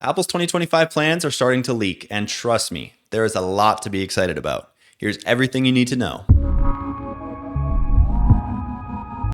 Apple's 2025 plans are starting to leak, and trust me, there is a lot to be excited about. Here's everything you need to know.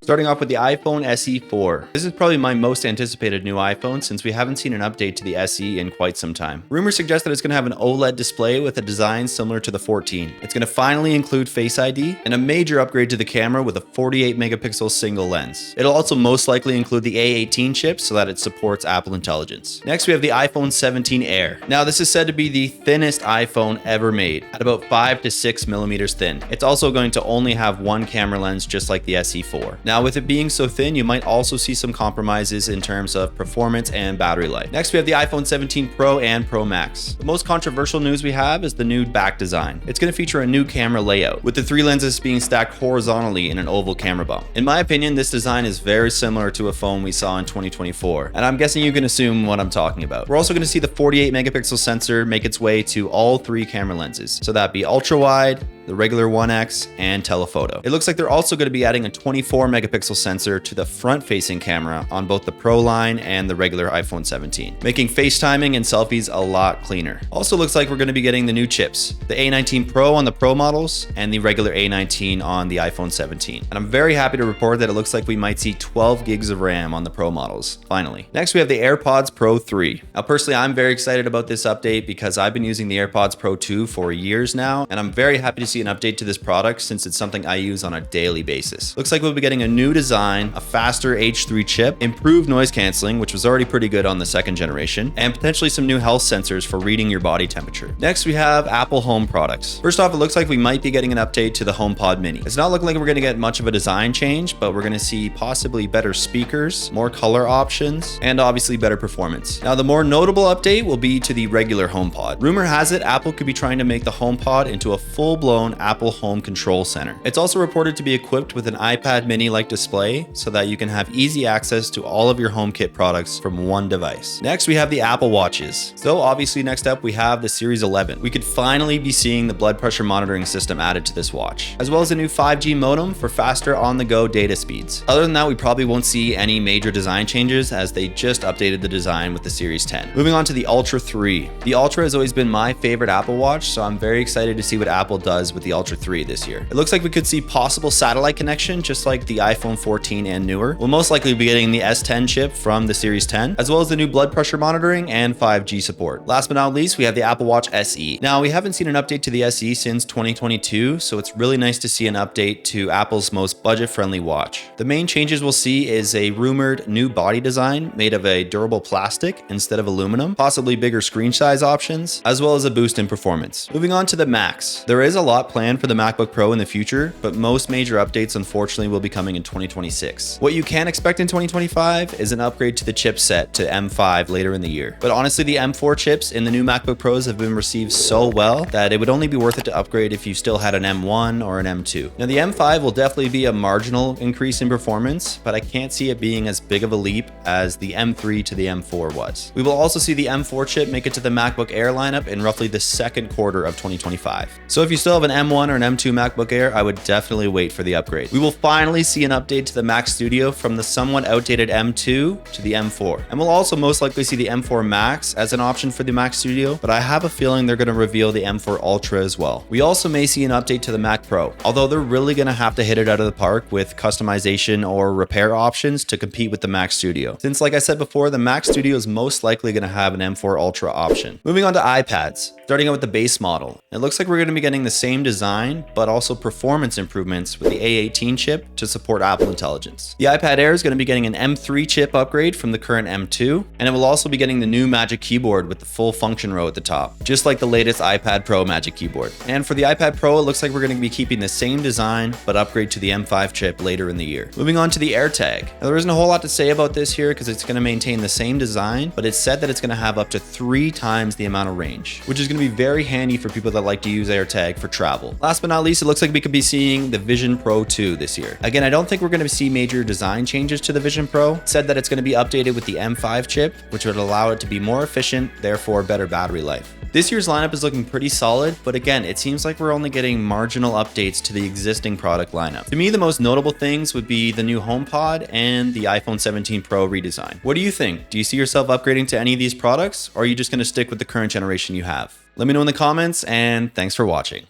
Starting off with the iPhone SE 4. This is probably my most anticipated new iPhone since we haven't seen an update to the SE in quite some time. Rumors suggest that it's going to have an OLED display with a design similar to the 14. It's going to finally include Face ID and a major upgrade to the camera with a 48 megapixel single lens. It'll also most likely include the A18 chip so that it supports Apple Intelligence. Next, we have the iPhone 17 Air. Now, this is said to be the thinnest iPhone ever made, at about 5 to 6 millimeters thin. It's also going to only have one camera lens just like the SE 4. Now, with it being so thin, you might also see some compromises in terms of performance and battery life. Next, we have the iPhone 17 Pro and Pro Max. The most controversial news we have is the new back design. It's going to feature a new camera layout, with the three lenses being stacked horizontally in an oval camera bump. In my opinion, this design is very similar to a phone we saw in 2024, and I'm guessing you can assume what I'm talking about. We're also going to see the 48 megapixel sensor make its way to all three camera lenses, so that'd be ultra wide, the regular 1x, and telephoto. It looks like they're also going to be adding a 24 megapixel sensor to the front-facing camera on both the Pro line and the regular iPhone 17, making FaceTiming and selfies a lot cleaner. Also looks like we're going to be getting the new chips, the A19 Pro on the Pro models and the regular A19 on the iPhone 17. And I'm very happy to report that it looks like we might see 12 gigs of RAM on the Pro models, finally. Next, we have the AirPods Pro 3. Now, personally, I'm very excited about this update because I've been using the AirPods Pro 2 for years now, and I'm very happy to see an update to this product since it's something I use on a daily basis. Looks like we'll be getting a new design, a faster H3 chip, improved noise canceling, which was already pretty good on the second generation, and potentially some new health sensors for reading your body temperature. Next, we have Apple Home products. First off, it looks like we might be getting an update to the HomePod Mini. It's not looking like we're going to get much of a design change, but we're going to see possibly better speakers, more color options, and obviously better performance. Now, the more notable update will be to the regular HomePod. Rumor has it Apple could be trying to make the HomePod into a full-blown Apple Home Control Center. It's also reported to be equipped with an iPad mini-like display so that you can have easy access to all of your HomeKit products from one device. Next, we have the Apple Watches. So obviously next up we have the Series 11. We could finally be seeing the blood pressure monitoring system added to this watch, as well as a new 5G modem for faster on-the-go data speeds. Other than that, we probably won't see any major design changes as they just updated the design with the Series 10. Moving on to the Ultra 3. The Ultra has always been my favorite Apple Watch, so I'm very excited to see what Apple does with the Ultra 3 this year. It looks like we could see possible satellite connection just like the iPhone 14 and newer. We'll most likely be getting the S10 chip from the Series 10, as well as the new blood pressure monitoring and 5G support. Last but not least, we have the Apple Watch SE. Now, we haven't seen an update to the SE since 2022, so it's really nice to see an update to Apple's most budget-friendly watch. The main changes we'll see is a rumored new body design made of a durable plastic instead of aluminum, possibly bigger screen size options, as well as a boost in performance. Moving on to the Macs. There is a lot planned for the MacBook Pro in the future, but most major updates unfortunately will be coming in 2026. What you can expect in 2025 is an upgrade to the chipset to M5 later in the year. But honestly, the M4 chips in the new MacBook Pros have been received so well that it would only be worth it to upgrade if you still had an M1 or an M2. Now, the M5 will definitely be a marginal increase in performance, but I can't see it being as big of a leap as the M3 to the M4 was. We will also see the M4 chip make it to the MacBook Air lineup in roughly the second quarter of 2025. So if you still have an M1 or an M2 MacBook Air, I would definitely wait for the upgrade. We will finally see an update to the Mac Studio from the somewhat outdated M2 to the M4. And we'll also most likely see the M4 Max as an option for the Mac Studio, but I have a feeling they're going to reveal the M4 Ultra as well. We also may see an update to the Mac Pro, although they're really going to have to hit it out of the park with customization or repair options to compete with the Mac Studio. Since, like I said before, the Mac Studio is most likely going to have an M4 Ultra option. Moving on to iPads. Starting out with the base model. It looks like we're going to be getting the same design, but also performance improvements with the A18 chip to support Apple Intelligence. The iPad Air is going to be getting an M3 chip upgrade from the current M2, and it will also be getting the new Magic Keyboard with the full function row at the top, just like the latest iPad Pro Magic Keyboard. And for the iPad Pro, it looks like we're going to be keeping the same design, but upgrade to the M5 chip later in the year. Moving on to the AirTag. Now, there isn't a whole lot to say about this here because it's going to maintain the same design, but it's said that it's going to have up to 3 times the amount of range, which is going to be very handy for people that like to use AirTag for travel. Last but not least, it looks like we could be seeing the Vision Pro 2 this year. Again, I don't think we're going to see major design changes to the Vision Pro. It said that it's going to be updated with the M5 chip, which would allow it to be more efficient, therefore better battery life. This year's lineup is looking pretty solid, but again, it seems like we're only getting marginal updates to the existing product lineup. To me, the most notable things would be the new HomePod and the iPhone 17 Pro redesign. What do you think? Do you see yourself upgrading to any of these products, or are you just going to stick with the current generation you have? Let me know in the comments, and thanks for watching.